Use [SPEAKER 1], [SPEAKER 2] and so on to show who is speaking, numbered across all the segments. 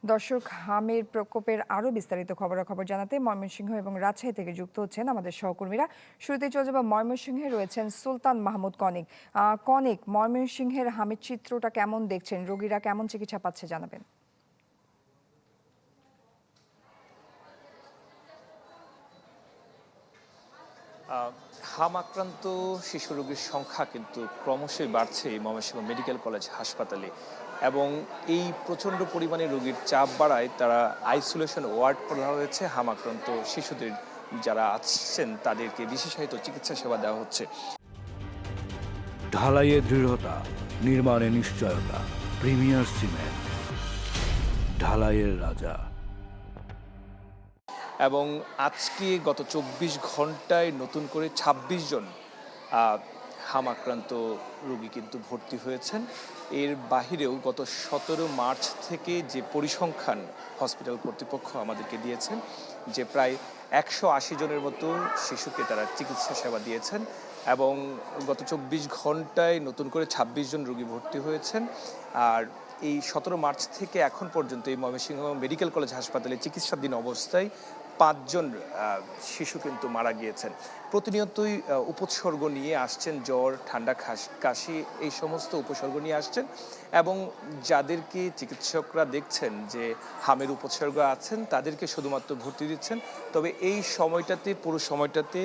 [SPEAKER 1] দর্শক, হামের প্রকোপের আরও বিস্তারিত খবরাখবর জানাতে ময়মনসিংহ এবং রাজশাহী থেকে যুক্ত হচ্ছেন আমাদের সহকর্মীরা। শুরুতে চলে যাব ময়মনসিংহে, রয়েছেন সুলতান মাহমুদ কনিক। কনিক, ময়মনসিংহের হামের চিত্রটা কেমন দেখছেন? রোগীরা কেমন চিকিৎসা পাচ্ছে জানাবেন।
[SPEAKER 2] হাম আক্রান্ত শিশু রোগীর সংখ্যা কিন্তু ক্রমশই বাড়ছে এই ময়মনসিংহ মেডিকেল কলেজ হাসপাতালে, এবং এই প্রচণ্ড পরিমাণে রোগীর চাপ বাড়ায় তারা আইসোলেশন ওয়ার্ড করা হয়েছে। হাম আক্রান্ত শিশুদের যারা আসছেন তাদেরকে বিশেষায়িত চিকিৎসা সেবা দেওয়া হচ্ছে।
[SPEAKER 3] ঢালাইয়ে দৃঢ়তা, নির্মাণে নিশ্চয়তা, প্রিমিয়ার সিমেন্ট, ঢালাইয়ের রাজা।
[SPEAKER 2] এবং আজকে গত ২৪ ঘন্টায় নতুন করে ২৬ জন হাম আক্রান্ত রোগী কিন্তু ভর্তি হয়েছেন। এর বাহিরেও গত ১৭ মার্চ থেকে যে পরিসংখ্যান হসপিটাল কর্তৃপক্ষ আমাদেরকে দিয়েছেন, যে প্রায় ১৮০ জনের মতো শিশুকে তারা চিকিৎসা সেবা দিয়েছেন, এবং গত ২৪ ঘন্টায় নতুন করে ২৬ জন রোগী ভর্তি হয়েছেন। আর এই ১৭ মার্চ থেকে এখন পর্যন্ত এই ময়মনসিংহ মেডিকেল কলেজ হাসপাতালে চিকিৎসাধীন অবস্থায় ৫ জন শিশু কিন্তু মারা গিয়েছেন। প্রতিনিয়তই উপসর্গ নিয়ে আসছেন, জ্বর, ঠান্ডা, কাশি, এই সমস্ত উপসর্গ নিয়ে আসছেন, এবং যাদেরকে চিকিৎসকরা দেখছেন যে হামের উপসর্গ আছেন তাদেরকে শুধুমাত্র ভর্তি দিচ্ছেন। তবে এই সময়টাতে, পুরো সময়টাতে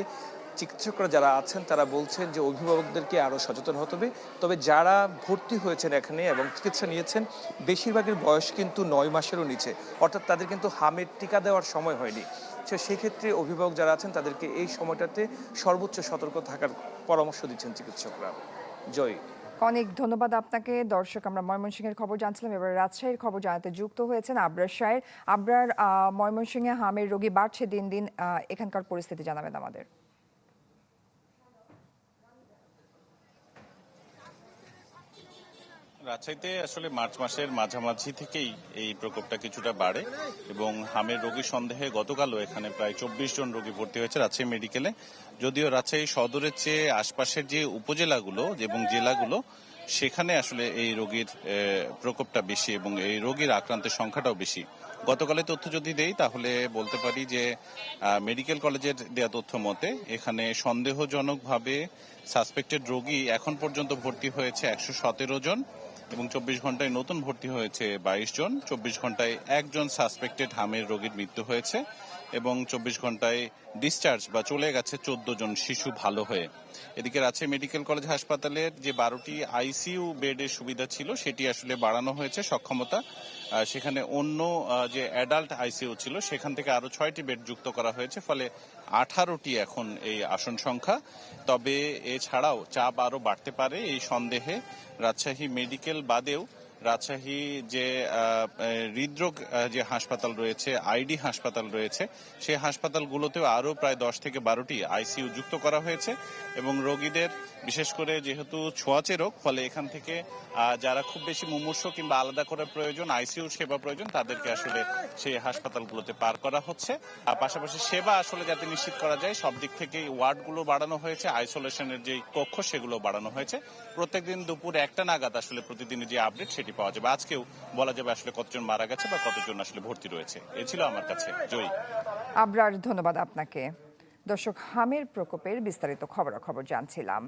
[SPEAKER 2] চিকিৎসকরা যারা আছেন তারা বলছেন যে অভিভাবকদেরকে আরও সচেতন হতে হবে। তবে যারা ভর্তি হয়েছেন এখানে এবং চিকিৎসা নিয়েছেন, বেশিরভাগের বয়স কিন্তু ৯ মাসেরও নিচে, অর্থাৎ তাদের কিন্তু হামের টিকা দেওয়ার সময় হয়নি। সেক্ষেত্রে অভিভাবক যারা আছেন তাদেরকে এই সময়টাতে সর্বোচ্চ সতর্ক থাকার পরামর্শ দিচ্ছেন চিকিৎসকরা। জয়।
[SPEAKER 1] অনেক ধন্যবাদ আপনাকে। দর্শক, আমরা ময়মনসিংহের খবর জানছিলাম, এবার রাজশাহীর খবর জানাতে যুক্ত হয়েছেন আবরার সাহের। আবরার, ময়মনসিংহে হামের রোগী বাড়ছে দিন দিন, এখানকার পরিস্থিতি জানাবেন আমাদের।
[SPEAKER 4] রাজশাহীতে আসলে মার্চ মাসের মাঝামাঝি থেকেই এই প্রকোপটা কিছুটা বাড়ে, এবং হামের রোগী সন্দেহে গতকালও এখানে প্রায় ২৪ জন রোগী ভর্তি হয়েছে রাজশাহী মেডিকেলে। যদিও রাজশাহী সদরের চেয়ে আশপাশের যে উপজেলাগুলো এবং জেলাগুলো, সেখানে আসলে এই রোগীর প্রকোপটা বেশি এবং এই রোগীর আক্রান্তের সংখ্যাটাও বেশি। গতকালের তথ্য যদি দেই তাহলে বলতে পারি যে মেডিকেল কলেজের দেওয়া তথ্য মতে এখানে সন্দেহজনকভাবে সাসপেক্টেড রোগী এখন পর্যন্ত ভর্তি হয়েছে ১১৭ জন, এবং ২৪ ঘন্টায় নতুন ভর্তি হয়েছে ২২ জন। ২৪ ঘন্টায় একজন সাসপেক্টেড হামের রোগীর মৃত্যু হয়েছে, এবং ২৪ ঘন্টায় ডিসচার্জ বা চলে গেছে ১৪ জন শিশু ভালো হয়ে। এদিকে রাজশাহী মেডিকেল কলেজ হাসপাতালের যে ১২টি আইসিইউ বেডের সুবিধা ছিল সেটি আসলে বাড়ানো হয়েছে সক্ষমতা। সেখানে অন্য যে অ্যাডাল্ট আইসিইউ ছিল সেখান থেকে আরো ৬টি বেড যুক্ত করা হয়েছে, ফলে ১৮টি এখন এই আসন সংখ্যা। তবে এছাড়াও চাপ আরো বাড়তে পারে এই সন্দেহে রাজশাহী মেডিকেল বাদেও রাজশাহী যে হৃদরোগ যে হাসপাতাল রয়েছে, আইডি হাসপাতাল রয়েছে, সেই হাসপাতালগুলোতেও আরো প্রায় ১০ থেকে ১২টি আইসিইউ যুক্ত করা হয়েছে, এবং রোগীদের বিশেষ করে যেহেতু ছোঁয়াচে রোগ, ফলে এখান থেকে যারা খুব বেশি মুমূর্ষ কিংবা আলাদা করে প্রয়োজন, আইসিইউ সেবা প্রয়োজন, তাদেরকে আসলে সেই হাসপাতালগুলোতে পার করা হচ্ছে। আর পাশাপাশি সেবা আসলে যাতে নিশ্চিত করা যায় সব দিক থেকেই ওয়ার্ডগুলো বাড়ানো হয়েছে, আইসোলেশনের যে কক্ষ সেগুলো বাড়ানো হয়েছে। প্রত্যেকদিন দুপুর ১টা নাগাদ আসলে প্রতিদিনের যে আপডেট সেটি পাওয়া যাবে। আজকেও বলা যাবে আসলে কতজন মারা গেছে বা কতজন আসলে ভর্তি রয়েছে। এ ছিল আমার কাছে। জয়ী।
[SPEAKER 1] আবরার, ধন্যবাদ আপনাকে। দর্শক, হামের প্রকোপের বিস্তারিত খবরাখবর জানছিলাম।